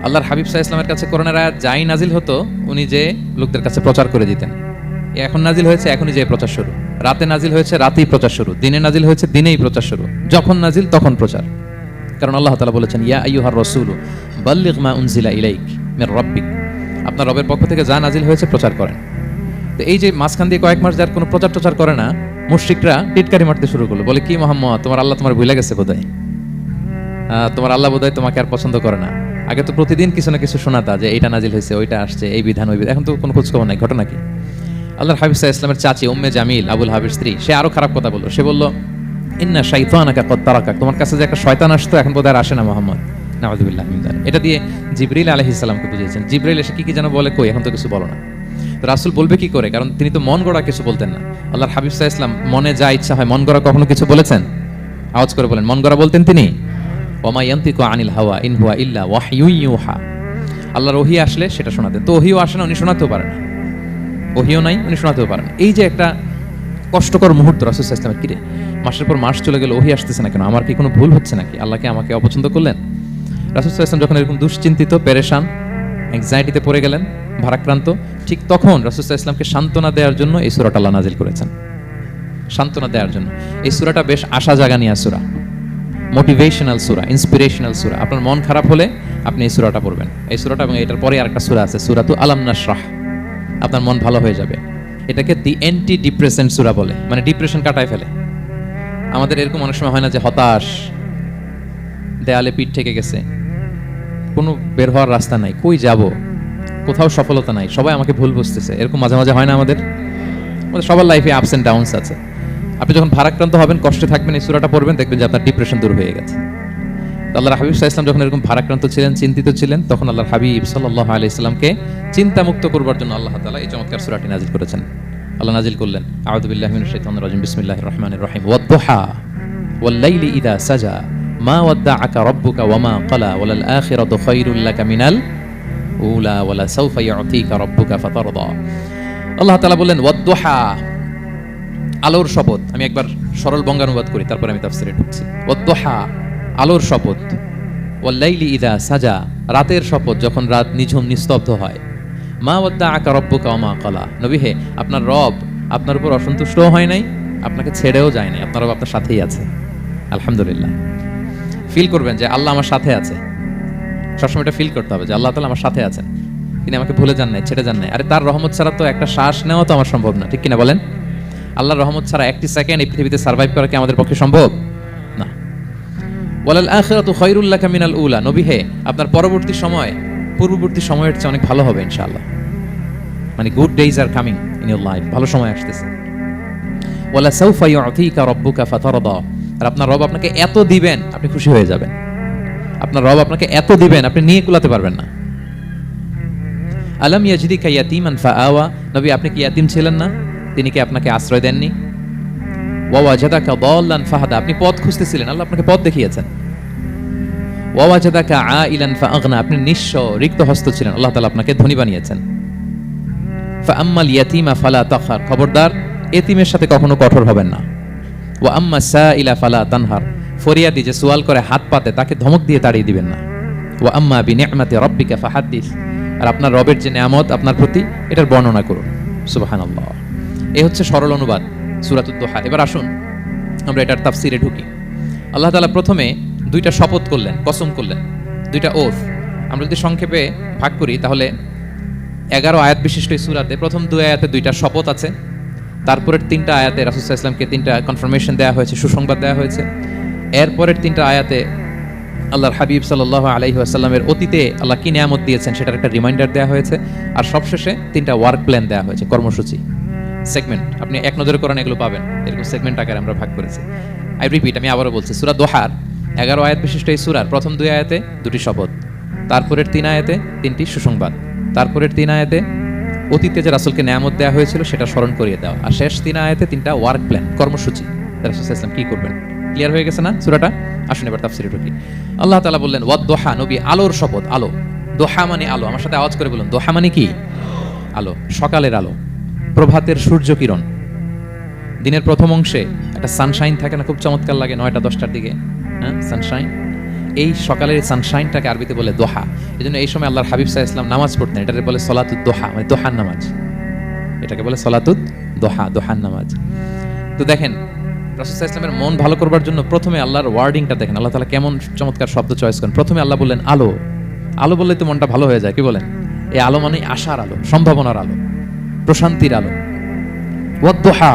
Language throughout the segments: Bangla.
আল্লাহর হাবিব সাল্লাল্লাহু আলাইহি ওয়াসাল্লামের কাছে কোরআনের আয়াত যাই নাজিল হতো উনি যে লোকদের কাছে প্রচার করে দিতেন। এখন নাজিল হয়েছে এখনই যে প্রচার শুরু, রাতে নাজিল হয়েছে রাতেই প্রচার শুরু, দিনে নাজিল হয়েছে দিনেই প্রচার শুরু, যখন নাজিল তখন প্রচার। কারণ আল্লাহ তাআলা বলেছেন ইয়া আইয়ুহার রাসূলু বাল্লিগ মা উনজিলা ইলাইক মির রাব্বিক, আপনার রবের পক্ষ থেকে যা নাজিল হয়েছে প্রচার করেন। তো এই যে মাঝখান দিয়ে কয়েক মাস যার কোনো প্রচার টচার করে না, মুশরিকরা টিটকারি মারতে শুরু করলো, বলে কি মুহাম্মদ তোমার আল্লাহ তোমার ভুলে গেছে বোধহয়, তোমার আল্লাহ বোধহয় তোমাকে আর পছন্দ করে না। আগে তো প্রতিদিন কিছু না কিছু শোনাতা যে এইটা নাজিল হয়েছে, ওইটা আসছে, এই বিধান ওই বিধান, এখন তো কোনো খোঁজখবর নাই। ঘটনা কি? আল্লাহর হাবিব সাল্লাল্লাহু আলাইহি ওয়াসাল্লামের চাচি উম্মে জামিল, আবুল হাবিব স্ত্রী, সে আরো খারাপ কথা বলল। সে বলল ইন্না শাইতানাকা কদ তারাকা, তোমার কাছে যে একটা শয়তান আসতো এখন বোধহয় আর আসে না মুহাম্মদ, নাউযুবিল্লাহি মিন যালিক। এটা দিয়ে জিবরিল আলাইহিস সালামকে বুঝিয়েছেন। জিবরিল এসে কি যেন বলে, কই এখন তো কিছু বলো না। তো রাসূল বলবে কি করে, কারণ তিনি তো মন গড়া কিছু বলতেন না। আল্লাহর হাবিব সাল্লাল্লাহু আলাইহি ওয়াসাল্লাম মনে যা ইচ্ছা হয়, মন গড়া কখনো কিছু বলেছেন? আওয়াজ করে বলেন, মন গড়া বলতেন তিনি? ওমা ইয়ানতিকু আনিল হাওয়া ইন হুয়া ইল্লা ওয়াহয়ুন ইউহা। আল্লাহর ওহী আসলে সেটা শোনাতেন। তো ওহীও আসে না, উনি শোনাতেও পারেন না, ওহীও নাই, উনি শোনাতেও পারেন না। এই যে একটা কষ্টকর মুহূর্ত রাসূল সাল্লাল্লাহু আলাইহি ওয়াসাল্লামের, কিরে মাসের পর মাস চলে গেল, ওহী আসতেছে না কেন, আমার কি কোনো ভুল হচ্ছে নাকি, আল্লাহকে আমাকে অপছন্দ করলেন? রাসূল সাল্লাল্লাহু আলাইহি ওয়াসাল্লাম যখন এরকম দুশ্চিন্তিত, পেরেশান, অ্যাংজাইটিতে পড়ে গেলেন, ভারাক্রান্ত, ঠিক তখন রাসূল সাল্লাল্লাহু আলাইহি ওয়াসাল্লামকে সান্ত্বনা দেওয়ার জন্য এই সূরাটা আল্লাহ নাজিল করেছেন। সান্ত্বনা দেওয়ার জন্য এই সূরাটা বেশ আশা জাগানিয়া সূরা, মোটিভেশনাল সূরা, ইন্সপিরেশনাল সূরা। আপনার মন খারাপ হলে আপনি এই সূরাটা পড়বেন, এই সূরাটা, এবং এটার পরে আরেকটা সূরা আছে সূরাতু আলাম নাশরাহ, আপনার মন ভালো হয়ে যাবে। এটাকে দি অ্যান্টি ডিপ্রেসেন্ট সূরা বলে, মানে ডিপ্রেশন কাটায় ফেলে। আমাদের এরকম অনেক সময় হয় না যে হতাশ, দেয়ালে পিঠ ঠেকে গেছে, কোনো বের হওয়ার রাস্তা নাই, কই যাব, কোথাও সফলতা নাই, সবাই আমাকে ভুল বুঝতেছে, এরকম মাঝে মাঝে হয় না আমাদের? সবার লাইফে আপস এন্ড ডাউনস আছে। আপনি যখন ভারাক্রান্ত হবেন, কষ্টে থাকবেন, এই সূরাটা পড়বেন, দেখবেন যে আপনার ডিপ্রেশন দূর হয়ে গেছে। আল্লাহর হাবিব সাল্লাল্লাহু আলাইহি ওয়াসাল্লাম যখন এরকম ভারাক্রান্ত ছিলেন, চিন্তিত ছিলেন, তখন আল্লাহর হাবিব সাল্লাল্লাহু আলাইহি ওয়াসাল্লামকে চিন্তামুক্ত করবার জন্য আল্লাহ তাআলা এই চমৎকার সূরাটি নাজিল করেছেন। আল্লাহ নাজিল করলেন, আউযু বিল্লাহি মিনাশ শাইতানির রাজিম, বিসমিল্লাহির রহমানির রহিম, ওয়াদ-দুহা ওয়াল লাইলি ইযা সাজা মা ওয়াদ্দাআকা রাব্বুকা ওয়া মা ক্বালা ওয়ালাল আখিরাতু খায়রুল লাকা মিনাল উলা ওয়ালা সাওফা ইউতিকা রাব্বুকা ফাতারদা। আল্লাহ তাআলা বললেন ওয়াদ-দুহা, আলোর শপথ। আমি একবার সরল বঙ্গানুবাদ করি, তারপর আমি তাফসীরে ঢুকছি। ওয়াদ-দুহা, আলোর শপথ, ওয়াল লাইলি ইযা সাজা, রাতের শপথ, যখন রাত নিঝুম নিস্তব্ধ হয়। মা ওয়াদ্দাআকা রাব্বুকা ওয়া মা ক্বালা, নবী হে, আপনার রব আপনার উপর অসন্তুষ্টও হয় নাই, আপনাকে ছেড়েও যায় নাই, আপনার রব আপনার সাথেই আছে। আলহামদুলিল্লাহ। ফিল করবেন যে আল্লাহ আমার সাথে আছে, সবসময় এটা ফিল করতে হবে যে আল্লাহ তাআলা আমার সাথে আছেন, তিনি আমাকে ভুলে যান নাই, ছেড়ে যান নাই। আরে তার রহমত ছাড়া তো একটা শ্বাস নেওয়া তো আমার সম্ভব না, ঠিক কিনা বলেন? আল্লাহর রহমত ছাড়া একটি সেকেন্ড এই পৃথিবীতে সার্ভাইভ করা কি আমাদের পক্ষে সম্ভব না? ওয়ালাল আখিরাতু খায়রুল লাকা মিনাল উলা, নবী হে, আপনার পরবর্তী সময় পূর্ববর্তী সময়ের চেয়ে অনেক ভালো হবে ইনশাআল্লাহ। মানে good days are coming in your life, ভালো সময় আসতেছে। ওয়ালা সাওফা ইউতিকা রাব্বুকা ফাতারদা, আর আপনার রব আপনাকে এত দিবেন আপনি খুশি হয়ে যাবেন। আপনার রব আপনাকে এত দিবেন আপনি নিয়ে কুলাতে পারবেন না। আলাম ইয়াজিদিকা ইয়াতীমান ফাআওয়া, নবী আপনি কি ইয়াতীম ছিলেন না, তিনি কি আপনাকে আশ্রয় দেননি? ওয়া ওয়াজাদাকা দাল্লান ফাহাদা, আপনি পথ খুঁজতেছিলেন, আল্লাহ আপনাকে পথ দেখিয়েছেন। ওয়া ওয়াজাদাকা আইলান ফাআগনা, আপনি নিঃস্ব রিক্ত হস্ত ছিলেন, আল্লাহ তাআলা আপনাকে ধনী বানিয়েছেন। ফাআম্মাল ইয়াতীমা ফালা তাখহার, খবরদার এতিমের সাথে কখনো কঠোর হবেন না। ওয়া আম্মা সাইলা ফালা তানহার, ফরিয়াদি যে সওয়াল করে হাত পাতে তাকে ধমক দিয়ে তাড়িয়ে দিবেন না। ওয়া আম্মা বিনি'মাতি রাব্বিকা ফাহাদ্দিস, আর আপনার রবের যে নিয়ামত আপনার প্রতি, এটার বর্ণনা করুন। সুবহানাল্লাহ। এই হচ্ছে সরল অনুবাদ সূরাতুদ দুহা। এবার আসুন আমরা এটার তাফসীরে ঢুকি। আল্লাহ তাআলা প্রথমে দুইটা শপথ করলেন, কসম করলেন, দুইটা ওথ। আমরা যদি সংক্ষেপে ভাগ করি তাহলে 11 আয়াত বিশিষ্ট এই সূরাতে প্রথম 2 আয়াতে দুইটা শপথ আছে, তারপরের 3টা আয়াতে রাসূল সাল্লাল্লাহু আলাইহি ওয়াসাল্লামকে 3টা কনফার্মেশন দেওয়া হয়েছে, সুসংবাদ দেওয়া হয়েছে। এরপরের 3টা আয়াতে আল্লাহর হাবিব সাল্লাল্লাহু আলাইহি ওয়াসাল্লামের অতীতে আল্লাহ কি নিয়ামত দিয়েছেন সেটার একটা রিমাইন্ডার দেওয়া হয়েছে। আর সবশেষে 3টা ওয়ার্ক প্ল্যান দেওয়া হয়েছে, কর্মসূচি, সেগমেন্ট। আপনি এক নজরে কোরআন এগুলো পাবেন, এরকম সেগমেন্ট আকারে আমরা ভাগ করেছি। আই রিপিট, আমি আবারও বলছি, সূরা দোহার 11 আয়াত বিশিষ্ট এই সূরার প্রথম 2 আয়াতে 2টি শপথ, তারপরের 3 আয়াতে 3টি সুসংবাদ, তারপরের 3 আয়াতে অতীতে যে রাসূলকে নিয়ামত দেওয়া হয়েছিল সেটা স্মরণ করিয়ে দেওয়া, আর শেষ 3 আয়াতে 3টা ওয়ার্ক প্ল্যান, কর্মসূচি, রাসূল সাল্লাল্লাহু আলাইহি ওয়াসাল্লাম কি করবেন। ক্লিয়ার হয়ে গেছে না সূরাটা? আসুন এবার তাফসীরে ঢুকি। আল্লাহ তাআলা বললেন ওয়াদ-দুহা, নবী আলোর শপথ। আলো, দোহা মানে আলো। আমার সাথে আওয়াজ করে বলুন, দোহা মানে কি? আলো, সকালের আলো, প্রভাতের সূর্য কিরণ। দিনের প্রথম অংশে একটা সানশাইন থাকে না, খুব চমৎকার লাগে 9টা 10টার দিকে, হ্যাঁ সানশাইন। এই সকালের সানশাইনটাকে আরবিতে বলে দোহা। এই জন্য এই সময় আল্লাহর হাবিব সাল্লাল্লাহু আলাইহি ওয়াসাল্লাম নামাজ পড়তেন, এটাকে বলে সলাতুদ দোহা, মানে দোহার নামাজ। এটাকে বলে সলাতুদ দোহা, দোহার নামাজ। তো দেখেন রাসূল সাল্লাল্লাহু আলাইহি ওয়াসাল্লামের মন ভালো করবার জন্য প্রথমে আল্লাহর ওয়ার্ডিংটা দেখেন, আল্লাহ তাআলা কেমন চমৎকার শব্দ চয়েস করেন। প্রথমে আল্লাহ বললেন আলো। আলো বললেই তো মনটা ভালো হয়ে যায়, কি বলেন? এই আলো মানে আশার আলো, সম্ভাবনার আলো, প্রশান্তির আলো। ওয়াদ-দুহা,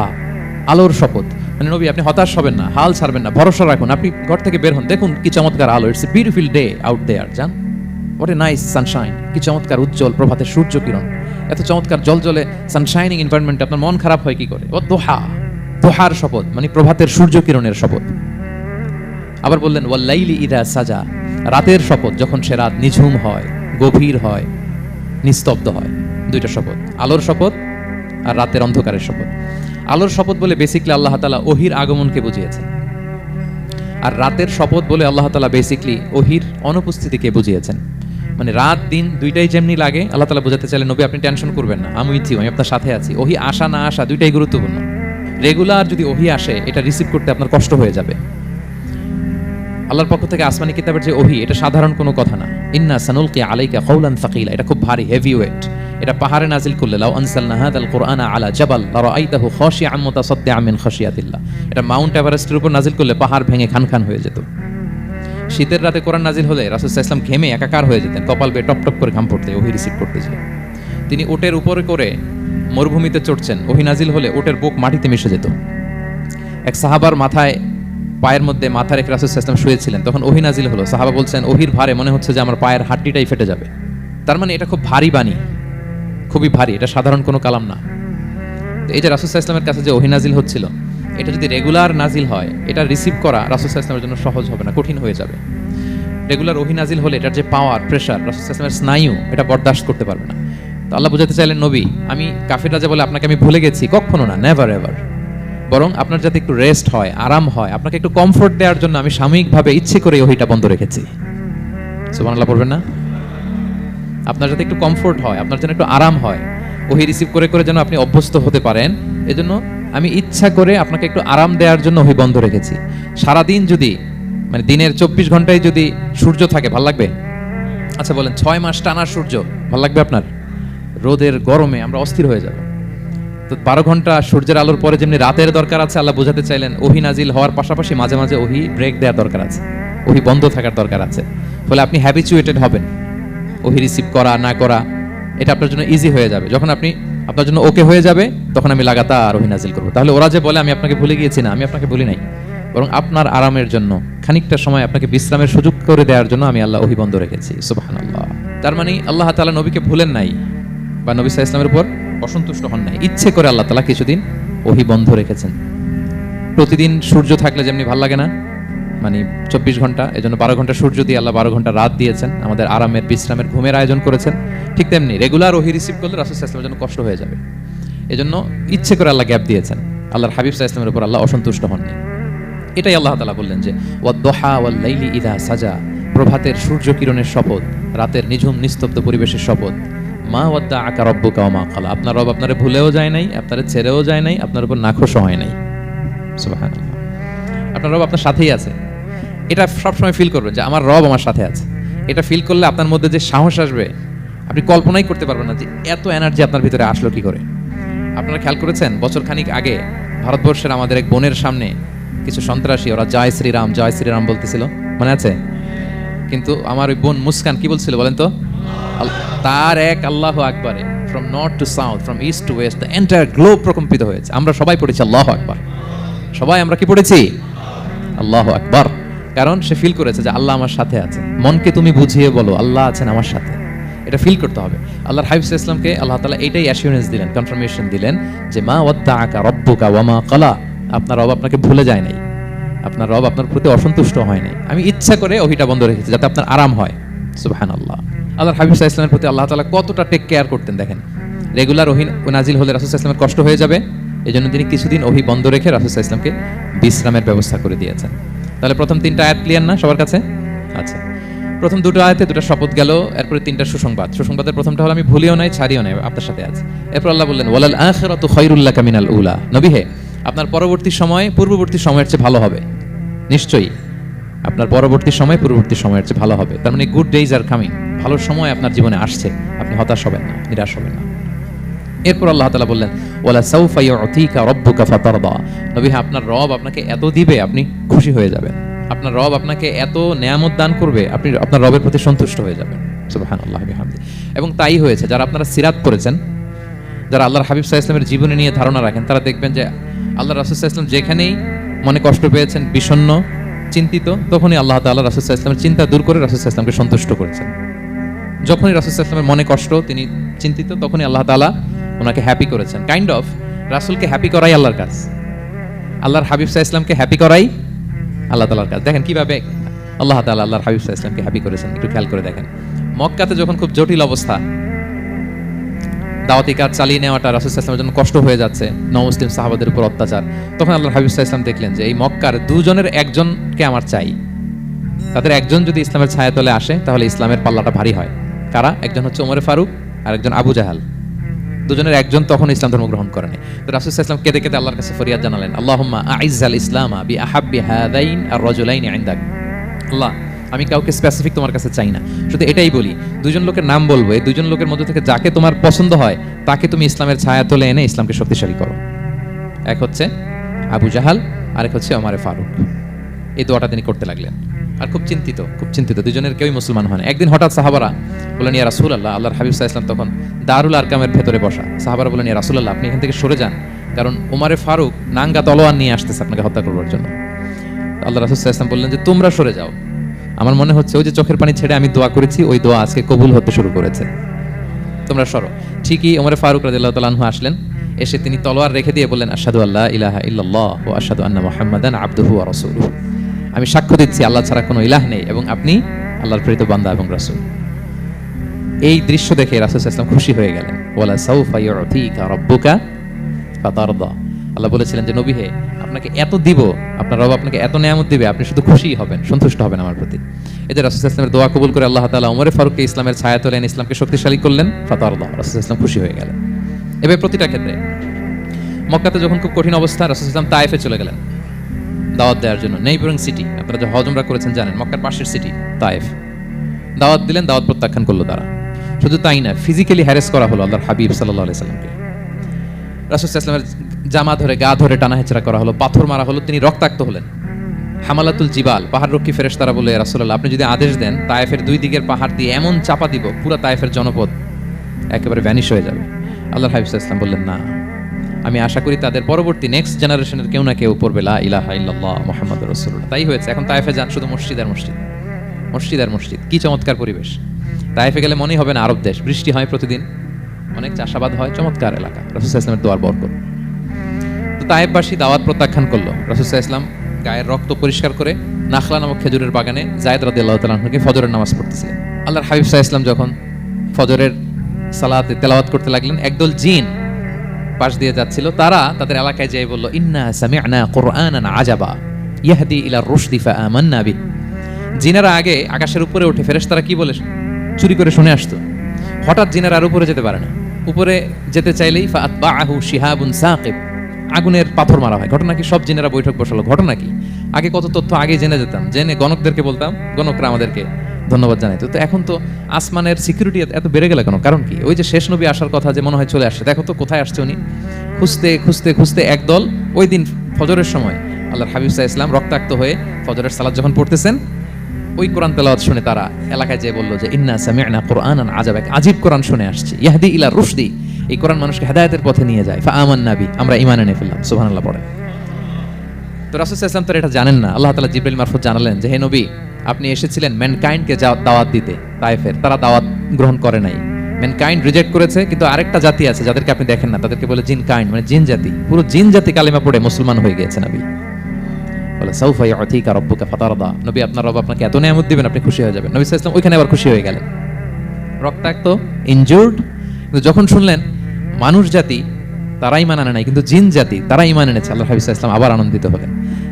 আলোর শপথ। মানে নবী আপনি হতাশ হবেন না, হাল ছাড়বেন না, ভরসা রাখুন। আপনি ঘর থেকে বের হন, দেখুন কি চমৎকার আলো। It's a beautiful day out there. জান, হোয়াট এ নাইস সানশাইন। কি চমৎকার উজ্জ্বল প্রভাতের সূর্য কিরণ, এত চমৎকার জলজলে সানশাইনিং এনভায়রনমেন্টে আপনার মন খারাপ হয় কি করে? ওয়াদ-দুহা, দোহার শপথ মানে প্রভাতের সূর্য কিরণের শপথ। আবার বললেন ওয়াল-লাইলি ইযা সাজা, রাতের শপথ যখন সে রাত নিঝুম হয়, গভীর হয়, নিস্তব্ধ হয়। দুইটা শপথ, আলোর শপথ আর রাতের অন্ধকারের শপথ। আলোর শপথ বলে বেসিক্যালি আল্লাহ তাআলা ওহির আগমনকে বুঝিয়েছেন, আর রাতের শপথ বলে আল্লাহ তাআলা বেসিক্যালি ওহির অনুপস্থিতিকে বুঝিয়েছেন। মানে রাত দিন দুইটাই যেমনি লাগে, আল্লাহ তাআলা বোঝাতে চাইলেন নবী আপনি টেনশন করবেন না, আমি উইথ ইউ, আমি আপনার সাথে আছি। ওহি আসা না আসা দুইটাই গুরুত্বপূর্ণ। রেগুলার যদি ওহি আসে, এটা রিসিভ করতে আপনার কষ্ট হয়ে যাবে। আল্লাহর পক্ষ থেকে আসমানি কিতাবের যে ওহি, এটা সাধারণ কোনো কথা না। ইন্না সানুলকি আলাইকা কওলান সাকিলা, এটা খুব ভারী, হেভি ওয়েট। এটা পাহাড়ে নাজিল করলে, লাউ আনসালনা হাদাল কুরআনা আলা জাবাল লারাআইতাহু খাশিআম মুতাসাদ্দিআম মিন খাশিয়াতিল্লাহ, এটা মাউন্ট এভারেস্টের উপর নাজিল করলে পাহাড় ভেঙে খান হয়ে যেত। শীতের রাতে কোরআন নাজিল হলে রাসূল সাল্লাল্লাহু আলাইহি ওয়াসাল্লাম ঘেমে একাকার হয়ে যেতেন, কপাল বেয়ে টপ টপ করে ঘাম পড়তে, ওহি রিসিভ করতে যায়। তিনি উটের উপরে করে মরুভূমিতে চড়ছেন, ওহি নাজিল হলে উটের বুক মাটিতে মিশে যেত। এক সাহাবার মাথায় পায়ের মধ্যে মাথা রেখে রাসূল সাল্লাল্লাহু আলাইহি ওয়াসাল্লাম শুয়েছিলেন, তখন ওহি নাজিল হলো। সাহাবা বলছেন ওহির ভারে মনে হচ্ছে যে আমার পায়ের হাড্ডিটাই ফেটে যাবে। তার মানে এটা খুব ভারী বাণী, খুবই ভারী, এটা সাধারণ কোনো কালাম না। তো এই যে রাসূল সাল্লাল্লাহু আলাইহি ওয়াসাল্লামের কাছে যে ওহি নাজিল হচ্ছিল, এটা যদি রেগুলার নাজিল হয়, এটা রিসিভ করা রাসূল সাল্লাল্লাহু আলাইহি ওয়াসাল্লামের জন্য সহজ হবে না, কঠিন হয়ে যাবে। রেগুলার ওহি নাজিল হলে এটার যে পাওয়ার, প্রেশার, রাসূল সাল্লাল্লাহু আলাইহি ওয়াসাল্লামের স্নায়ু এটা বরদাস্ত করতে পারবে না। তো আল্লাহ বোঝাতে চাইলেন নবী আমি কাফিররা যে বলে আপনাকে আমি ভুলে গেছি, কখনো না, নেভার এভার। বরং আপনার যাতে একটু রেস্ট হয়, আরাম হয়, আপনাকে একটু কমফোর্ট দেওয়ার জন্য আমি সাময়িকভাবে ইচ্ছে করে ওহিটা বন্ধ রেখেছি। সুবহানাল্লাহ পড়বেন না? আপনার যাতে একটু কমফোর্ট হয়, আপনার জন্য একটু আরাম হয়, ওহি রিসিভ করে করে যেন আপনি অভ্যস্ত হতে পারেন, এজন্য আমি ইচ্ছা করে আপনাকে একটু আরাম দেওয়ার জন্য ওহি বন্ধ রেখেছি। সারাদিন যদি মানে দিনের 24 ঘন্টায় যদি সূর্য থাকে, ভাল লাগবে? আচ্ছা বলেন 6 মাস টানা সূর্য ভাল লাগবে আপনার? রোদের গরমে আমরা অস্থির হয়ে যাব। তো 12 ঘন্টা সূর্যের আলোর পরে যেমনি রাতের দরকার আছে, আল্লাহ বোঝাতে চাইলেন ওহি নাজিল হওয়ার পাশাপাশি মাঝে মাঝে ওহি ব্রেক দেওয়ার দরকার আছে, ওহি বন্ধ থাকার দরকার আছে। ফলে আপনি হ্যাবিচুয়েটেড হবেন, ওহি রিসিভ করা না করা এটা আপনার জন্য ইজি হয়ে যাবে। যখন আপনি আপনার জন্য ওকে হয়ে যাবে, তখন আমি লাগাতার ওহি নাজিল করবো। তাহলে ওরা যে বলে আমি আপনাকে ভুলে গিয়েছি, না, আমি আপনাকে ভুলি নাই, বরং আপনার আরামের জন্য খানিকটা সময় আপনাকে বিশ্রামের সুযোগ করে দেওয়ার জন্য আমি আল্লাহ ওহি বন্ধ রেখেছি। সুবহানাল্লাহ। তার মানে আল্লাহ তাআলা নবীকে ভুলেন নাই বা নবী সাল্লাল্লাহু আলাইহি ওয়াসাল্লামের উপর অসন্তুষ্ট হন নাই, ইচ্ছে করে আল্লাহ তাআলা কিছুদিন ওহি বন্ধ রেখেছেন। প্রতিদিন সূর্য থাকলে যেমনি ভালো লাগে না, মানে 24 ঘন্টা, এজন্য 12 ঘন্টা সূর্য দিয়ে আল্লাহ 12 ঘন্টা রাত দিয়েছেন, আমাদের আরামের বিশ্রামের ঘুমের আয়োজন করেছেন। ঠিক তেমনি রেগুলার ওহি রিসিভ করলে রাসূল সাল্লাল্লাহু আলাইহি ওয়াসাল্লামের জন্য কষ্ট হয়ে যাবে, এজন্য ইচ্ছে করে আল্লাহ গ্যাপ দিয়েছেন। আল্লাহর হাবিব সাল্লাল্লাহু আলাইহি ওয়াসাল্লামের উপর আল্লাহ অসন্তুষ্ট হননি। এটাই আল্লাহ তাআলা বললেন যে ওয়াদ-দুহা ওয়াল-লাইলি ইযা সাজা, প্রভাতের সূর্য কিরণের শপথ, রাতের নিঝুম নিস্তব্ধ পরিবেশের শপথ। মা ওয়াদ্দাআকা রাব্বুকা ওয়া মা ক্বালা, আপনার রব আপনারে ভুলেও যায় নাই, আপনারে ছেড়েও যায় নাই, আপনার উপর নাখোশও হয় নাই। সুবহানাল্লাহ। আপনার রব আপনার সাথেই আছে, এটা সবসময় ফিল করবেন যে আমার রব আমার সাথে আছে। এটা ফিল করলে আপনার মধ্যে যে সাহস আসবে, আপনি কল্পনাই করতে পারবেন না যে এত এনার্জি আপনার ভিতরে আসলো কি করে। আপনারা খেয়াল করেছেন বছর খানিক আগে ভারতবর্ষের আমাদের এক বোনের সামনে কিছু সন্ত্রাসী, ওরা জয় শ্রীরাম বলতেছিল, মনে আছে? কিন্তু আমার ওই বোন মুস্কান কি বলছিল বলেন তো? তার এক আল্লাহু আকবারে from north to south, from east to west, the entire globe প্রকম্পিত হয়েছে। আমরা সবাই পড়েছি আল্লাহু আকবার, সবাই আমরা কি পড়েছি? আল্লাহু আকবার। কারণ সে ফিল করেছে যে আল্লাহ আমার সাথে আছে। মনকে তুমি বুঝিয়ে বলো আল্লাহ আছেন আমার সাথে, এটা ফিল করতে হবে। আল্লাহর হাবিব সাল্লাল্লাহু আলাইহি ওয়াসাল্লামকে আল্লাহ তাআলা এটাই অ্যাসিউরেন্স দিলেন, কনফার্মেশন দিলেন যে মা ওয়াদ্দাআকা রাব্বুকা ওয়া মা ক্বালা, আপনার রব আপনাকে ভুলে যায় নাই, আপনার রব আপনার প্রতি অসন্তুষ্ট হয় নাই। আমি ইচ্ছা করে ওহিটা বন্ধ রেখেছি যাতে আপনার আরাম হয়। সুবহানাল্লাহ। আল্লাহর হাবিব সাল্লাল্লাহু আলাইহি ওয়াসাল্লামের প্রতি আল্লাহ তাআলা কতটা টেক কেয়ার করতেন দেখেন। রেগুলার ওহি নাজিল হলে রাসূল সাল্লাল্লাহু আলাইহি ওয়াসাল্লামের কষ্ট হয়ে যাবে, এজন্য তিনি কিছুদিন ওহি বন্ধ রেখে রাসূল সাল্লাল্লাহু আলাইহি ওয়াসাল্লামকে বিশ্রামের ব্যবস্থা করে দিয়েছেন। তাহলে প্রথম 3টা আয়াত ক্লিয়ার না সবার কাছে? আচ্ছা, প্রথম 2টো আয়াতে 2টা শপথ গেল, এরপরে 3টা সুসংবাদ। সুসংবাদের প্রথমটা হলো আমি ভুলিও নাই, ছাড়িও নাই, আপনার সাথে আছে। এরপর আল্লাহ বললেন ওয়ালাল আখিরাতু খায়রুল লাকা মিনাল উলা, নবী হে আপনার পরবর্তী সময় পূর্ববর্তী সময়ের চেয়ে ভালো হবে নিশ্চয়ই। আপনার পরবর্তী সময় পূর্ববর্তী সময়ের চেয়ে ভালো হবে। তার মানে গুড ডেইজ আর কামিং, ভালো সময় আপনার জীবনে আসছে, আপনি হতাশ হবেন না, নিরাশ হবেন না। এরপর আল্লাহ তাআলা বললেন, ওয়ালা সাউফা ইউতিকা রাব্বুকা ফাতারদা, নবী আপনার রব আপনাকে এত দিবে আপনি খুশি হয়ে যাবেন, আপনার রব আপনাকে এত নেয়ামত দান করবে আপনি আপনার রবের প্রতি সন্তুষ্ট হয়ে যাবেন। সুবহানাল্লাহ বিহামদি। এবং তাই হয়েছে। যারা আপনারা সিরাত পড়েছেন, যারা আল্লাহর হাবিব সাল্লাল্লাহু আলাইহি ওয়াসাল্লামের জীবনী নিয়ে ধারণা রাখেন, তারা দেখবেন যে আল্লাহ রাসূল সাল্লাল্লাহু আলাইহি ওয়াসাল্লাম যেখানেই মনে কষ্ট পেয়েছেন, বিষণ্ণ, চিন্তিত, তখনই আল্লাহ তাআলা রাসূল সাল্লাল্লাহু আলাইহি ওয়াসাল্লামের চিন্তা দূর করে রাসূল সাল্লাল্লাহু আলাইহি ওয়াসাল্লামকে সন্তুষ্ট করেছেন। যখনই রাসূল সাল্লাল্লাহু আলাইহি ওয়াসাল্লামের মনে কষ্ট, তিনি চিন্তিত, তখনই আল্লাহ তাআলা ওনাকে হ্যাপি করেছেন। কাইন্ড অফ রাসূলকে হ্যাপি করাই আল্লাহর কাজ, আল্লাহর হাবিব সাল্লাল্লাহু আলাইহি ওয়াসাল্লামকে হ্যাপি করাই আল্লাহ তাআলার কাজ। দেখেন কিভাবে আল্লাহ তাআলা আল্লাহর হাবিব সাল্লাল্লাহু আলাইহি ওয়াসাল্লামকে হ্যাপি করেছেন, একটু খেয়াল করে দেখেন। মক্কাতে যখন খুব জটিল অবস্থা, দাওয়াতি কাজ চালিয়ে নেওয়াটা রাসূল সাল্লাল্লাহু আলাইহি ওয়াসাল্লামের জন্য কষ্ট হয়ে যাচ্ছে, নমুসলিম সাহাবাদের উপর অত্যাচার, তখন আল্লাহর হাবিব সাল্লাল্লাহু আলাইহি ওয়াসাল্লাম দেখলেন যে এই মক্কার দুজনের একজনকে আমার চাই, তাদের একজন যদি ইসলামের ছায়াতলে আসে তাহলে ইসলামের পাল্লাটা ভারী হয়। কারা? একজন হচ্ছে ওমর ফারুক আর একজন আবু জাহাল। দুজনের একজন তখন ইসলাম ধর্ম গ্রহণ করেনি। তো রাসূল সাল্লাল্লাহু আলাইহি ওয়াসাল্লাম কেঁদে কেঁদে আল্লাহর কাছে ফরিয়াদ জানালেন, আল্লাহুম্মা আইজ্জাল ইসলামা বিআহাব্বি হাযাইন আর-রাজুলাইনি ইনদাক। আল্লাহ, আমি কাউকে স্পেসিফিক তোমার কাছে চাই না, শুধু এটাই বলি, দুজন লোকের নাম বলবো, এই দুজন লোকের মধ্যে থেকে যাকে তোমার পছন্দ হয় তাকে তুমি ইসলামের ছায়াতলে এনে ইসলামকে শক্তিশালী করো। এক হচ্ছে আবু জাহাল, আরেক হচ্ছে ওমর ফারুক। এই দোয়াটা তিনি করতে লাগলেন। আর খুব চিন্তিত, দুজনের কেউই মুসলমান হয় না। একদিন হঠাৎ সাহাবারা বললেন, ইয়া রাসূলুল্লাহ, আল্লাহর হাবিব সাল্লাল্লাহু আলাইহি ওয়াসাল্লাম তখন দারুল আরকামের ভেতরে বসা। সাহাবারা বললেন, ইয়া রাসূলুল্লাহ, আপনি এখান থেকে সরে যান, কারণ ওমর ফারুক নাঙ্গা তলোয়ার নিয়ে আসতেছে আপনাকে হত্যা করবার জন্য। আল্লাহ রাসূল সাল্লাল্লাহু আলাইহি ওয়াসাল্লাম বললেন যে তোমরা সরে যাও, আমার মনে হচ্ছে ওই যে চোখের পানি ছেড়ে আমি দোয়া করেছি, ওই দোয়া আজকে কবুল হতে শুরু করেছে, তোমরা সরো। ঠিকই ওমর ফারুক রাদিয়াল্লাহু তাআলা আনহু আসলেন, এসে তিনি তলোয়ার রেখে দিয়ে বললেন, আশহাদু আল্লা ইলাহা ইল্লাল্লাহ ওয়া আশহাদু আন্না মুহাম্মাদান আবদুহু ওয়া রাসূলুহু, আমি সাক্ষ্য দিচ্ছি আল্লাহ ছাড়া কোনো ইলাহ নেই এবং আপনি আল্লাহর প্রেরিত বান্দা এবং রাসূল। এই দৃশ্য দেখে রাসূল সাল্লাল্লাহু আলাইহি ওয়াসাল্লাম খুশি হয়ে গেলেন। ওয়ালা সাউফা ইউতিকা রাব্বুকা ফাতারদা, আল্লাহ বলেছিলেন যে নবী হে, আপনাকে এত দিব, আপনার রব আপনাকে এত নেয়ামত দিবে, আপনি শুধু খুশিই হবেন, সন্তুষ্ট হবেন আমার প্রতি। এই যে রাসূল সাল্লাল্লাহু আলাইহি ওয়াসাল্লামের দোয়া কবুল করে আল্লাহ তাআলা ওমর ফারুককে ইসলামের ছায়াতলে এনে ইসলামকে শক্তিশালী করলেন, ফাতারদা, রাসূল সাল্লাল্লাহু আলাইহি ওয়াসাল্লাম খুশি হয়ে গেলেন। এবার প্রতিটা ক্ষেত্রে, মক্কাতে যখন খুব কঠিন অবস্থা, রাসূল সাল্লাল্লাহু আলাইহি ওয়াসাল্লাম তায়েফে চলে গেলেন দাওয়াত দেওয়ার জন্য। নেইবারিং সিটি, আপনারা যে হজ উমরা করেছেন জানেন, মক্কার পাশের সিটি তায়েফ। দাওয়াত দিলেন, দাওয়াত প্রত্যাখ্যান করলো তারা। শুধু তাই না, ফিজিক্যালি হ্যারেস করা হলো আল্লাহর হাবিব সাল্লাল্লাহু আলাইহি ওয়াসাল্লামকে। রাসূল সাল্লাল্লাহু আলাইহি ওয়াসাল্লামের জামা ধরে, গা ধরে টানা হেচড়া করা হলো, পাথর মারা হলো, তিনি রক্তাক্ত হলেন। হামালাতুল জিবাল, পাহাড়রক্ষী ফেরেশতারা বলে, ইয়া রাসূলুল্লাহ, আপনি যদি আদেশ দেন তায়েফের দুই দিকের পাহাড় দিয়ে এমন চাপা দিব, পুরো তায়েফের জনপদ একেবারে ভ্যানিশ হয়ে যাবে। আল্লাহর হাবিব সাল্লাল্লাহু আলাইহি ওয়াসাল্লাম বললেন, না, আমি আশা করি তাদের পরবর্তী নেক্সট জেনারেশনের কেউ না কেউ পড়বে লা ইলাহা ইল্লাল্লাহ মুহাম্মাদুর রাসূলুল্লাহ। তাই হয়েছে। এখন তায়েফে যান, শুধু মসজিদ আর মসজিদ। কি চমৎকার পরিবেশ! তায়েফে গেলে মনেই হবে না আরব দেশ, বৃষ্টি হয় প্রতিদিন, অনেক চাষাবাদ হয়, চমৎকার এলাকা। রাসূল সাল্লাল্লাহু আলাইহি ওয়াসাল্লামের দোয়ার বরকত। তো তায়েফবাসী দাওয়াত প্রত্যাখ্যান করলো। রাসূল সাল্লাল্লাহু আলাইহি ওয়াসাল্লাম গায়ের রক্ত পরিষ্কার করে নাখলা নামক খেজুরের বাগানে যায়েদ রাদিয়াল্লাহু তাআলা আনহুকে ফজরের নামাজ পড়তেছিলেন। আল্লাহর হাবিব সাল্লাল্লাহু আলাইহি ওয়াসাল্লাম যখন ফজরের সালাতে তেলাওয়াত করতে লাগলেন, একদল জিন পাশ দিয়ে যাচ্ছিল, তারা তাদের এলাকায় যেয়ে বলল, ইন্না সামি'না কুরআনান আজাবা ইয়াহদি ইলা রুশদি ফাআমান্না বিহি। জিনেরা আগে আকাশের উপরে উঠে ফেরেশতারা কি বলে চুরি করে শুনে আসতো, হঠাৎ জিনেরা আর উপরে যেতে পারে না, উপরে যেতে চাইলেই ফাআতবাআহু শিহাবুন সাকিব, আগুনের পাথর মারা হয়। ঘটনা কি? সব জিনেরা বৈঠক বসালো। ঘটনা কি? আগে কত তথ্য আগে জেনে যেতাম, জেনে গণকদেরকে বলতাম, গণকরা আমাদেরকে ধন্যবাদ জানাইতো। তো এখন তো আসমানের সিকিউরিটি এত বেড়ে গেল কেন? কারণ কি? ওই যে শেষ নবী আসার কথা যে মনে হয় চলে আসছে, দেখো তো কোথায় আসছে উনি। খুঁজতে একদল ওই দিন ফজরের সময় আল্লাহর হাবিব সাল্লাল্লাহু আলাইহি ওয়াসাল্লাম রক্তাক্ত হয়ে ফজরের সালাত যখন পড়তেছেন, ওই কোরআন তেলাওয়াত শুনে তারা এলাকায় যেয়ে বলল যে ইন্না সামি'না কুরআনান আজাবা, আজীব কোরআন শুনে আসছি, ইয়াহদি ইলা রুশদি, এই কোরআন মানুষকে হেদায়েতের পথে নিয়ে যায়, ফাআমান্না বিহি, আমরা ঈমান এনে ফেললাম। সুবহানাল্লাহ পড়ে। তো রাসূল সাল্লাল্লাহু আলাইহি ওয়াসাল্লাম তো এটা জানেন না। আল্লাহ তাআলা জিবরাইল মারফত জানালেন যে হে নবী, আপনি এসেছিলেন ম্যানকাইন্ডকে দাওয়াত দিতে। তায়েফের তারা দাওয়াত গ্রহণ করে নাই, ম্যানকাইন্ড রিজেক্ট করেছে। কিন্তু আরেকটা জাতি আছে যাদেরকে আপনি দেখেন না, তাদেরকে বলে জিন কাইন্ড, মানে জিন জাতি। পুরো জিন জাতি কালিমা পড়ে মুসলমান হয়ে গিয়েছে নবী। বলে সাউফা ইউতিকা রাব্বুকা ফাতারদা, নবী আপনার রব আপনাকে এত নেয়ামত দিবেন, আপনি খুশি হয়ে যাবেন। নবী সাল্লাল্লাহু আলাইহি ওয়াসাল্লাম ওইখানে আবার খুশি হয়ে গেলেন, রক্তাক্ত, ইনজুর্ড। কিন্তু যখন শুনলেন মানুষ জাতি তারা ঈমান আনে নাই, কিন্তু জিন জাতি তারা ঈমান এনেছে, আল্লাহর হাবিব সাল্লাল্লাহু আলাইহি ওয়াসাল্লাম আবার আনন্দিত হলেন।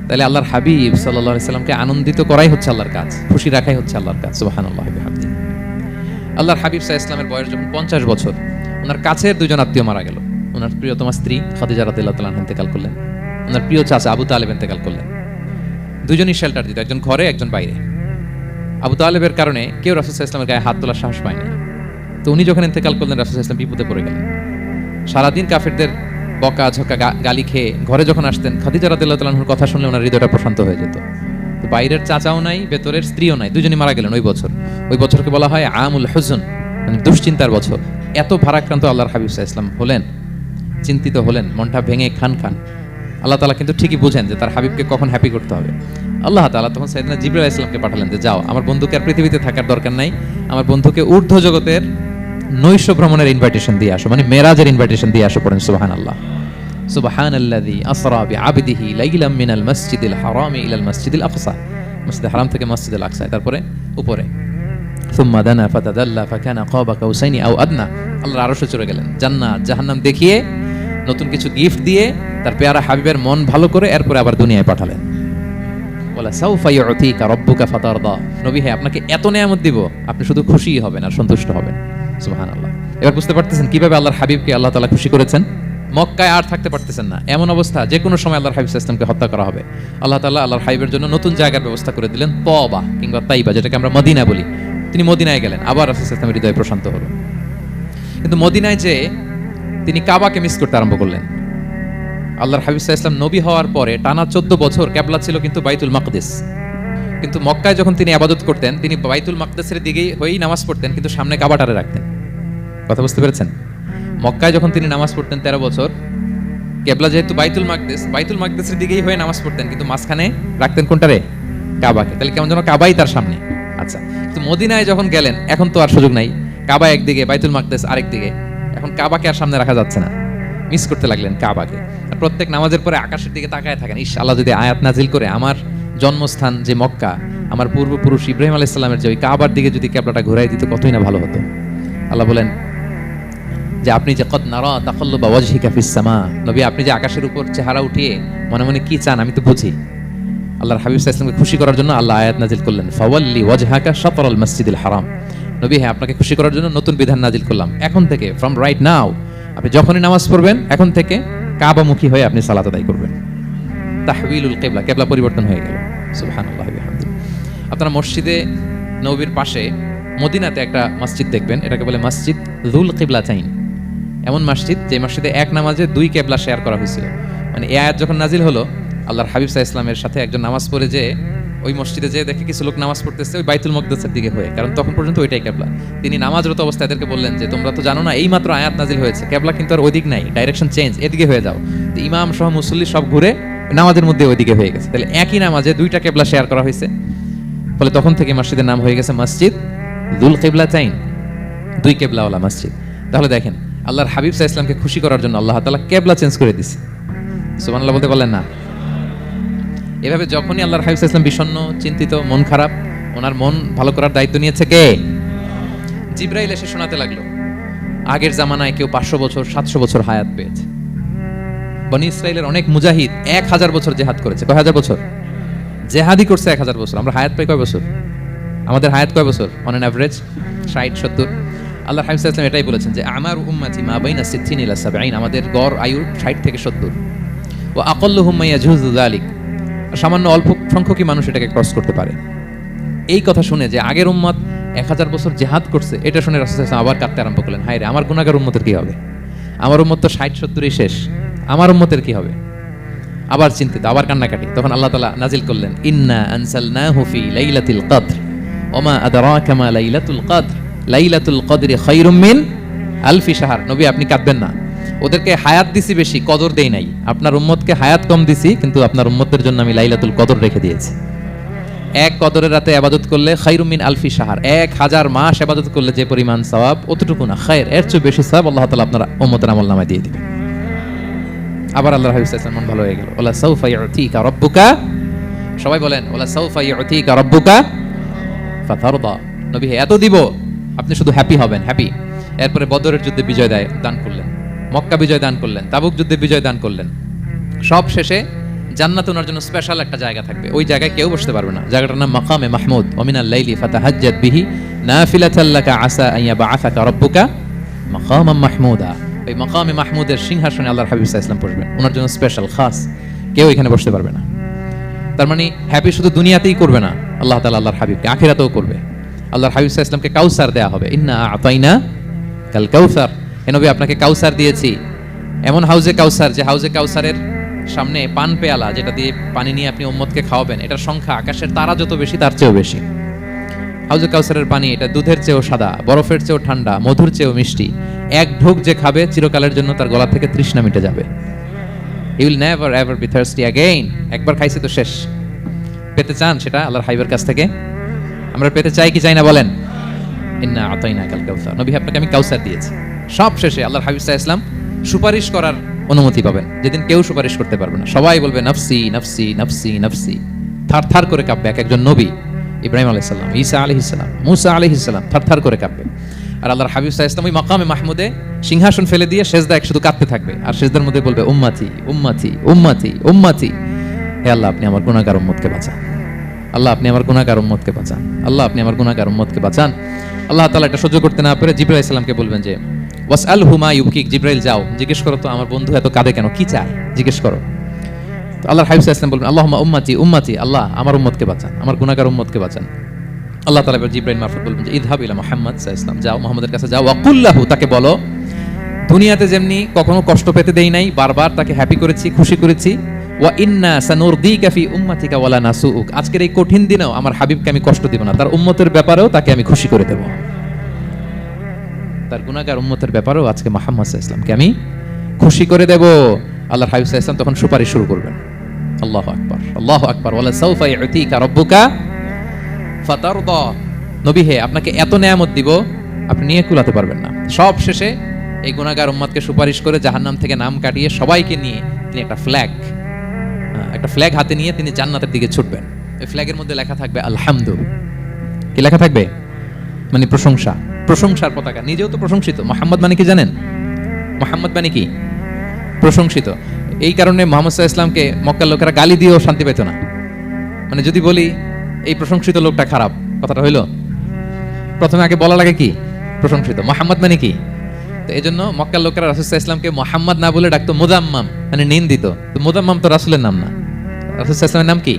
তাহলে আল্লাহর হাবিব সাল্লাল্লাহু আলাইহি ওয়াসাল্লামকে আনন্দিত করাই হচ্ছে আল্লাহর কাজ, খুশি রাখাই হচ্ছে আল্লাহর কাজ। সুবহানাল্লাহি ওয়া বিহামদিহি। আল্লাহর হাবিব সাল্লাল্লাহু আলাইহি ওয়াসাল্লামের বয়স যখন 50 বছর, ওনার কাছের দুজন আত্মীয় মারা গেল। ওনার প্রিয়তমা স্ত্রী খাদিজা রাদিয়াল্লাহু তাআলা ইন্তেকাল করলেন, ওনার প্রিয় চাচা আবু তালেব ইন্তেকাল করলেন। দুজনই শেল্টার দিত, একজন ঘরে একজন বাইরে। আবু তালেবের কারণে কেউ রাসূল সাল্লাল্লাহু আলাইহি ওয়াসাল্লামের গায়ে হাত তোলার সাহস পায়নি। তো উনি যখন ইন্তেকাল করলেন, রাসূল সাল্লাল্লাহু আলাইহি ওয়াসাল্লাম বিপদে পড়ে গেলেন। সারাদিন কাফেরদের বকা ঝকা গালি খেয়ে ঘরে যখন আসতেন, খাদিজা রাদিয়াল্লাহু তাআলা আনহার কথা শুনলে ওনার হৃদয়টা প্রশান্ত হয়ে যেত। তো বাইরের চাচাও নাই, ভেতরের স্ত্রীও নাই, দুজনই মারা গেলেন ওই বছর। ওই বছরকে বলা হয় আমুল হুজন, মানে দুশ্চিন্তার বছর। এত ভারাক্রান্ত আল্লাহর হাবিব সাল্লাল্লাহু আলাইহি ওয়াসাল্লাম হলেন, চিন্তিত হলেন, মনটা ভেঙে খান খান। আল্লাহ তাআলা কিন্তু ঠিকই বুঝেন যে তার হাবিবকে কখন হ্যাপি করতে হবে। আল্লাহ তাআলা তখন সাইয়েদনা জিবরাইল আলাইহিস সালামকে পাঠালেন যে যাও, আমার বন্ধুকে আর পৃথিবীতে থাকার দরকার নাই, আমার বন্ধুকে ঊর্ধ্ব জগতের নৈশ ভ্রমণের ইনভাইটেশন দিয়ে আসো, মানে মেরাজের ইনভাইটেশন দিয়ে আসো। পড়েন সুবহানাল্লাহ। সুবহানাল্লাযী আসরা বিআবদিহি লাইলাম মিনাল মাসজিদিল হারামি ইলাল মাসজিদিল আকসা, মসজিদে হারাম থেকে মসজিদুল আকসা, তারপরে উপরে সুম্মা দানা ফাতাদাল্লা ফাকানা কাবা কাউসাইনি আও আদনা। আল্লাহর আরশে চলে গেলেন, জান্নাত জাহান্নাম দেখিয়ে নতুন কিছু গিফট দিয়ে তার পেয়ারা হাবিবের মন ভালো করে এরপরে আবার দুনিয়ায় পাঠালেন। ওয়ালা সাউফা ইউতিকা রাব্বুকা ফাতারদা, নবী হে আপনাকে এত নেয়ামত দিব, আপনি শুধু খুশিই হবেন আর সন্তুষ্ট হবেন। সুবহানাল্লাহ। এবার বুঝতে পারতেছেন কিভাবে আল্লাহর হাবিবকে আল্লাহ তাআলা খুশি করেছেন। মক্কায় আর থাকতে পারতেছেন না, এমন অবস্থা যে কোনো সময় আল্লাহর হাবিব সাল্লাল্লাহু আলাইহি ওয়াসাল্লামকে হত্যা করা হবে। আল্লাহ তাআলা আল্লাহর হাবিবের জন্য নতুন জায়গার ব্যবস্থা করে দিলেন, তওবা কিংবা তাইবা, যেটাকে আমরা মদিনা বলি। তিনি মদিনায় গেলেন, আবার রাসূল সাল্লাল্লাহু আলাইহি ওয়াসাল্লামের হৃদয় প্রশান্ত হলো। কিন্তু মদিনায় যে তিনি কাবাকে মিস করতে আরম্ভ করলেন। আল্লাহর হাবিব সাল্লাল্লাহু আলাইহি ওয়াসাল্লাম নবী হওয়ার পরে টানা 14 বছর কিবলা ছিল কিন্তু বাইতুল মাকদিস। কিন্তু মক্কায় যখন তিনি ইবাদত করতেন, তিনি বাইতুল মাকদিসের দিকেই হয়েই নামাজ পড়তেন, কিন্তু সামনে কাবাটারে রাখতেন। কথা বুঝতে পেরেছেন? মক্কায় যখন তিনি নামাজ পড়তেন 13 বছর, কিবলা যেহেতু বাইতুল মাকদিস, বাইতুল মাকদিসের দিকেই হয়ে নামাজ পড়তেন, কিন্তু মাঝখানে রাখতেন কোনটারে? কাবাকে। তাহলে কেমন যেন কাবাই তার সামনে। আচ্ছা, কিন্তু মদিনায় যখন গেলেন, এখন তো আর সুযোগ নাই, কাবা একদিকে, বাইতুল মাকদিস আরেক দিকে, এখন কাবাকে আর সামনে রাখা যাচ্ছে না। মিস করতে লাগলেন কাবাকে। আর প্রত্যেক নামাজের পরে আকাশের দিকে তাকায় থাকেন, ইস আল্লাহ যদি আয়াত নাজিল করে আমার জন্মস্থান যে মক্কা, আমার পূর্বপুরুষ ইব্রাহিম আলাইহিস সালামের যে ওই কাবার দিকে যদি কিবলাটা ঘুরাই দিত, কতই না ভালো হতো। আল্লাহ বলেন যে আপনি যে কদ নারা তাকাল্লুবা ওয়াজহিকা ফিস সামা, নবী আপনি যে আকাশের উপর চেহারা উঠিয়ে মনে মনে কি চান আমি তো বুঝি। আল্লাহর হাবিব সাল্লাল্লাহু আলাইহি ওয়াসাল্লামকে খুশি করার জন্য আল্লাহ আয়াত নাজিল করলেন, ফাওয়াল্লি ওয়াজহাকা শাতরাল মাসজিদিল হারাম। নবী হ্যাঁ, আপনাকে খুশি করার জন্য নতুন বিধান নাজিল করলাম, এখন থেকে ফ্রম রাইট নাও আপনি যখনই নামাজ পড়বেন, এখন থেকে কাবামুখী হয়ে আপনি সালাত আদায় করবেন। তাহওয়িলুল কিবলা, কিবলা পরিবর্তন হয়ে গেল। সুবহানাল্লাহি ওয়া বিহামদিহি। আপনারা মসজিদে নববীর পাশে মদিনাতে একটা মসজিদ দেখবেন, এটাকে বলে মসজিদ যুল কিবলাতাইন। এমন মসজিদ যে মসজিদে এক নামাজে 2 কিবলা শেয়ার করা হয়েছিল। মানে এই আয়াত যখন নাজিল হলো, আল্লাহর হাবিব সাল্লাল্লাহু আলাইহি ওয়াসাল্লামের সাথে একজন নামাজ পড়ে যে ওই মসজিদে যে দেখে কিছু লোক নামাজ পড়তেছে ওই বাইতুল মাকদিসের দিকে হয়ে, কারণ তখন পর্যন্ত ওইটাই কিবলা। তিনি নামাজরত অবস্থায় এদেরকে বললেন যে তোমরা তো জানো না, এই মাত্র আয়াত নাজিল হয়েছে, কিবলা কিন্তু আর ওইদিক নাই, ডাইরেকশন চেঞ্জ, এদিকে হয়ে যাও। তো ইমাম সহ মুসল্লি সব ঘুরে নামাজের মধ্যে ওইদিকে হয়ে গেছে। তাহলে একই নামাজে 2টা কিবলা শেয়ার করা হয়েছে, ফলে তখন থেকে মসজিদের নাম হয়ে গেছে মসজিদ যুল কিবলাতাইন, 2 কিবলাওয়ালা মসজিদ। তাহলে দেখেন আল্লাহর হাবিব সাল্লাল্লাহু আলাইহি ওয়াসাল্লামকে খুশি করার জন্য আল্লাহ তাআলা কিবলা চেঞ্জ করে দিয়েছে। সুবহানাল্লাহ বলতে বলেন না? এভাবে যখনই আল্লাহর হাবিব সাল্লাল্লাহু আলাইহি ওয়াসাল্লাম বিষণ্ণ, চিন্তিত, মন খারাপ, ওনার মন ভালো করার দায়িত্ব নিয়েছে কে? জিবরাইল এসে শোনাতে লাগলো আগের জামানায় কেউ 500 বছর 700 বছর হায়াত পেয়েছে। বনি ইসরাইলের অনেক মুজাহিদ 1000 বছর জিহাদ করেছে। কয় হাজার বছর? জিহাদই করছে 1000 বছর। আমরা হায়াত পাই কয় বছর? আমাদের হায়াত কয় বছর অন এন এভারেজ? 60-70। আল্লাহর হাবিব সাল্লাল্লাহু আলাইহি ওয়াসাল্লাম এটাই বলেছেন যে আমার উম্মতি মা বাইনা 60 ইলা 70, আমাদের গড় আয়ু 60 থেকে 70। ওয়া আকাল্লুহুম ইয়াজুজু যালিক, সামান্য অল্প সংখ্যকই মানুষ এটাকে ক্রস করতে পারে। এই কথা শুনে যে আগের উম্মত 1000 বছর জিহাদ করছে, এটা শুনে রাসূল সাল্লাল্লাহু আলাইহি ওয়াসাল্লাম আবার কাঁদতে আরম্ভ করলেন, হায় রে আমার গুনাহগার উম্মতের কি হবে? আমার উম্মত তো 60-70ই শেষ, আমার উম্মতের কি হবে? আবার চিন্তিত, আবার কান্নাকাটি। তখন আল্লাহ তাআলা নাজিল করলেন, ইন্না আনসালনাহু ফি লাইলাতিল কদর ওমা আদরাকা মা লাইলাতুল কদর লাইলাতুল কদরি খায়রুম মিন আলফি শাহর। নবী আপনি কাঁদবেন না, ওদেরকে হায়াত দিছি বেশি, কদর দেই নাই। আপনার উম্মতকে হায়াত কম দিছি, কিন্তু আপনার উম্মতের জন্য আমি লাইলাতুল কদর রেখে দিয়েছি। এক কদরের রাতে ইবাদত করলে খায়রুম মিন আলফি শাহর, 1000 মাস ইবাদত করলে যে পরিমাণ সওয়াব, অতটুকু না, খায়ের, এর চেয়ে বেশি সওয়াব আল্লাহ তাআলা আপনার উম্মতের আমলনামায় দিয়ে দিবেন। আবার আল্লাহর হাবিব সাল্লাল্লাহু আলাইহি ওয়াসাল্লাম মন ভালো হয়ে গেল। ওয়ালা সাউফা ইউতিকা রাব্বুকা, সবাই বলেন ওয়ালা সাউফা ইউতিকা রাব্বুকা ফাতারদা। নবী এত দিব, আপনি শুধু হ্যাপি হবেন, হ্যাপি। এরপরে বদরের যুদ্ধে বিজয় দান করলেন, মক্কা বিজয় দান করলেন, তাবুক যুদ্ধে বিজয় দান করলেন। সব শেষে জান্নাতে ওনার জন্য স্পেশাল একটা জায়গা থাকবে, ওই জায়গায় কেউ বসতে পারবে না। জায়গাটার নাম মাকামে মাহমুদ। ওয়া মিনাল লাইলি ফাতাহাজ্জাদ বিহি নাফিলাতাল লাকা আসা আন ইয়াবআসাকা রাব্বুকা মাকামান মাহমুদা। এই মাকামে মাহমুদের সিংহাসনে আল্লাহর হাবিব সাল্লাল্লাহু আলাইহি ওয়াসাল্লাম বসবেন, ওনার জন্য স্পেশাল, খাস, কেউ এখানে বসতে পারবে না। তার মানে হ্যাপি শুধু দুনিয়াতেই করবে না, আল্লাহ তাআলা আল্লাহর হাবিবকে আখিরাতেও করবে। আল্লাহর হাবিব সাল্লাল্লাহু আলাইহি ওয়াসাল্লামকে কাউসার দেয়া হবে, ইন্না আতাইনা কাল কাউসার, হে নবী আপনাকে কাউসার দিয়েছি, এমন হাউজে কাউসার যে হাউজে কাউসারের সামনে পান পেয়ালা যেটা দিয়ে পানি নিয়ে আপনি উম্মতকে খাওয়াবেন, এটার সংখ্যা আকাশের তারা যত বেশি তার চেয়েও বেশি। হাউজে কাউসারের পানি এটা দুধের চেয়েও সাদা, বরফের চেয়েও ঠান্ডা, মধুর চেয়েও মিষ্টি। এক ঢোক যে খাবে চিরকালের জন্য তার গলা থেকে তৃষ্ণা মিটে যাবে। He will never ever be thirsty again. একবার খাইছে তো শেষ। পেতে চান সেটা আল্লাহর হাবিবের কাছ থেকে? আমরা পেতে চাই কি চাই না বলেন? ইন্না আতাইনা কাল কাউসার, নবী আপনাকে আমি কাউসার দিয়েছি। সব শেষে আল্লাহর হাবিব সাল্লাল্লাহু আলাইহি ওয়াসাল্লাম সুপারিশ করার অনুমতি পাবেন, যেদিন কেউ সুপারিশ করতে পারবে না। সবাই বলবে নাফসি নাফসি নাফসি নাফসি, থার থার করে কাঁপবে এক একজন নবী। ইব্রাহিম আলাইহিস সালাম, ঈসা আলাইহিস সালাম, মুসা আলাইহিস সালাম থার থার করে কাঁপবে। আর আল্লাহর হাবিব সাল্লাল্লাহু আলাইহি ওয়াসাল্লাম ওই মাকামে মাহমুদে সিংহাসন ফেলে দিয়ে সেজদায় শুধু কাঁপতে থাকবে, আর সেজদার মধ্যে বলবে উম্মতি উম্মতি উম্মতি উম্মতি। হে আল্লাহ আপনি আমার গুনাহগার উম্মতকে বাঁচান, আল্লাহ আপনি আমার গুনাহগার উম্মতকে বাঁচান, আল্লাহ আপনি আমার গুনাহগার উম্মতকে বাঁচান। আল্লাহ তাআলা এটা সহ্য করতে না পেরে জিবরাইল আলাইহিস সালামকে বলবেন যে ওয়াসআলহু মা ইউবকিক, জিবরাইল যাও জিজ্ঞেস করো তো আমার বন্ধু এত কাঁদে কেন, কি চায় জিজ্ঞেস করো। তো আল্লাহর হাবিব সাল্লাল্লাহু আলাইহি ওয়াসাল্লাম বলবেন আল্লাহুম্মা উম্মতি উম্মতি, আল্লাহ আমার উম্মতকে বাঁচান, আমার গুনাহগার উম্মতকে বাঁচান। আল্লাহ তাআলা জিবরাইল মারফত বলবেন যে ইযহাব ইলা মুহাম্মদ সাল্লাল্লাহু আলাইহি ওয়াসাল্লাম, যাও মুহাম্মদের কাছে যাও, ওয়া কুল লাহু, তাকে বলো দুনিয়াতে যেমনি কখনো কষ্ট পেতে দেই নাই, বারবার তাকে হ্যাপি করেছি, খুশি করেছি। ওয়া ইন্না সানুরদিকা ফি উম্মাতিকা ওয়ালা নাসুউক, আজকের এই কঠিন দিনেও আমার হাবিবকে আমি কষ্ট দেব না, তার উম্মতের ব্যাপারেও তাকে আমি খুশি করে দেব, তার গুনাহগার উম্মতের ব্যাপারেও আজকে মুহাম্মদ সাল্লাল্লাহু আলাইহি ওয়াসাল্লামকে আমি খুশি করে দেব। আল্লাহর হাবিব সাল্লাল্লাহু আলাইহি ওয়াসাল্লাম তখন সুপারিশ শুরু করবেন। আল্লাহু আকবার, আল্লাহু আকবার। ওয়ালা সাউফা ইউতিকা রাব্বুকা ফাতারদা, নবী হে আপনাকে এত নেয়ামত দিব আপনি নিয়ে কুলাতে পারবেন না। সব শেষে এই গুনাহগার উম্মতকে সুপারিশ করে জাহান্নাম থেকে নাম কাটিয়ে সবাইকে নিয়ে তিনি একটা ফ্ল্যাগ হাতে নিয়ে তিনি জান্নাতের দিকে ছুটবেন। এই ফ্ল্যাগের মধ্যে লেখা থাকবে আলহামদু, কি লেখা থাকবে? মানে প্রশংসা, প্রশংসার পতাকা। নিজেও তো প্রশংসিত। মুহাম্মদ মানে কি জানেন? মুহাম্মদ মানে কি? প্রশংসিত। এই কারণে মুহাম্মদ সাল্লাল্লাহু আলাইহি ওয়াসাল্লামকে মক্কার লোকেরা গালি দিয়েও শান্তি পেত না। মানে যদি বলি এই প্রশংসিত লোকটা খারাপ, কথাটা হইল? প্রথমে আগে বলা লাগে কি? প্রশংসিত। মুহাম্মদ মানে কি? তো এজন্য মক্কার লোকেরা রাসূল সাল্লাল্লাহু আলাইহি ওয়াসাল্লামকে মুহাম্মদ না বলে ডাকতো মুযাম্মাম, মানে নিন্দিত। তো মুযাম্মাম তো রাসূলের নাম না, রাসূল সাল্লাল্লাহু আলাইহি ওয়াসাল্লামের নাম কি?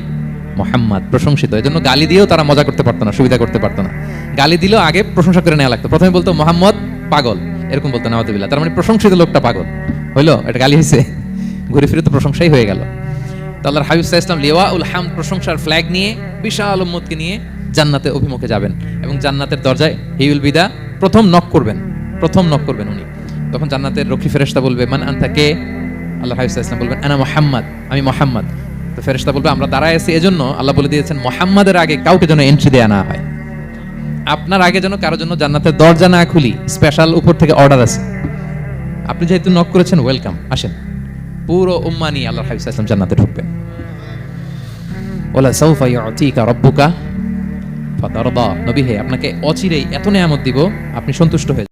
মুহাম্মদ, প্রশংসিত। এজন্য গালি দিয়েও তারা মজা করতে পারতো না, সুবিধা করতে পারতো না। গালি দিলেও আগে প্রশংসা করে নেওয়া লাগতো। প্রথমে বলতো মুহাম্মদ পাগল, এরকম বলতো নাউযুবিল্লাহ, তার মানে প্রশংসিত লোকটা পাগল। হইলো? এটা গালি হইছে? ঘুরে ফিরে তো প্রশংসাই হয়ে গেল। তো আল্লাহর হাবিব সাল্লাল্লাহু আলাইহি ওয়াসাল্লাম লিওয়াউল হামদ, প্রশংসার ফ্ল্যাগ নিয়ে বিশাল উম্মতকে নিয়ে জান্নাতে অভিমুখে যাবেন এবং জান্নাতের দরজায় হি উইল বি দা প্রথম নক করবেন উনি। তখন জান্নাতের রক্ষী ফেরেশতা বলবে মান আনতা, কে? আল্লাহর হাবিব সাল্লাল্লাহু আলাইহি ওয়াসাল্লাম বলবেন আনা মুহাম্মদ, আমি মুহাম্মদ। তো ফেরেশতা বলবে আমরা দাঁড়ায় আছি এজন্য আল্লাহ বলে দিয়েছেন মুহাম্মাদের আগে কাউকে যেন এন্ট্রি দেয়া না হয়, আপনার আগে যেন কারোর জন্য জান্নাতের দরজা না খুলি, স্পেশাল উপর থেকে অর্ডার আছে। আপনি যেহেতু নক করেছেন, ওয়েলকাম, আসেন। পুরো উম্মাহ নিয়ে আল্লাহর হাবিব সাল্লাল্লাহু আলাইহি ওয়াসাল্লাম জান্নাতে ঢুকবেন। ওয়ালা সাউফা ইউতিকা রাব্বুকা ফাতারদা, নবী হে আপনাকে অচিরেই এত নেয়ামত দিব আপনি সন্তুষ্ট হয়ে